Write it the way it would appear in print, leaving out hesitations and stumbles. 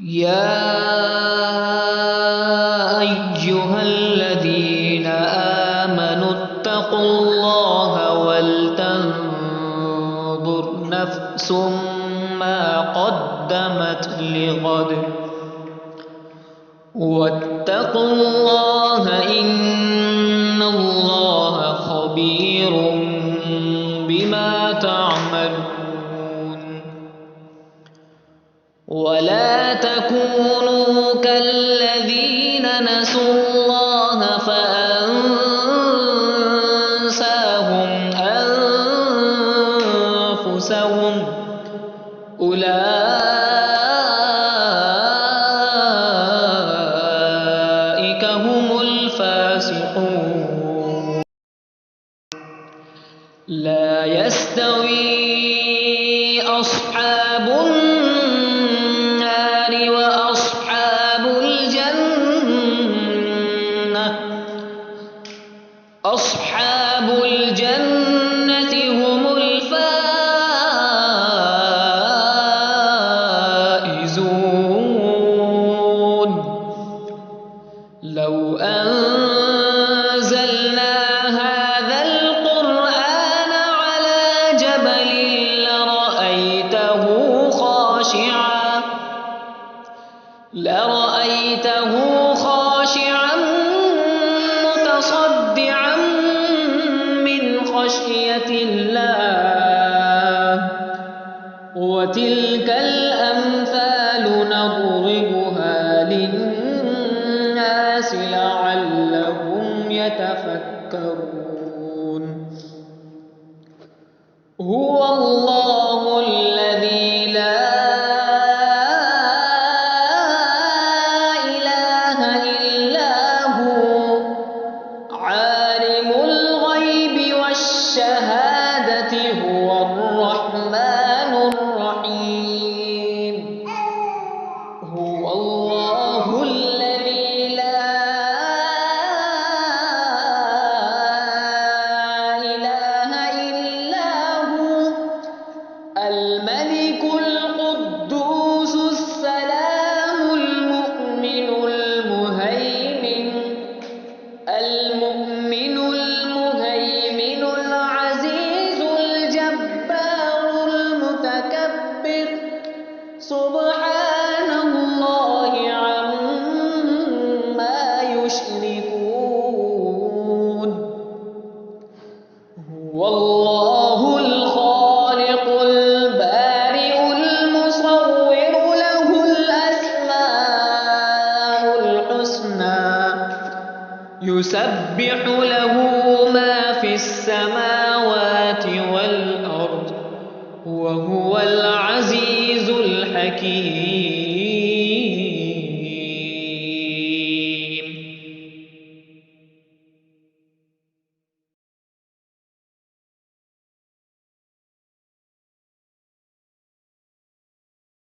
يا أيها الذين آمنوا اتقوا الله ولتنظر نفس ما قدمت لغد واتقوا الله إن الله خبير بما تعملون. ولا تكونوا كالذين نسوا الله فأنساهم أنفسهم أولئك هم الفاسقون. لا يستوي أصحاب النار وأصحاب الجنة أصحاب الجنة هم الفائزون. لو أنزلنا هذا القرآن على جبل لرأيته خاشعا متصدعا من خشية الله. وتلك الأمثال نضربها للناس لعلهم يتفكرون. هو الله الذي لا إله إلا هو عالم الغيب والشهادة هو الرحمن الرحيم. هو الله الذي لا إله إلا هو الملك القدوس السلام المؤمن المهيمن العزيز الجبار المتكبر سبحان الله عما يشركون. هو الله الخالق البارئ المصور له الأسماء الحسنى يسبح له ما في السماوات والأرض وهو العزيز الحكيم.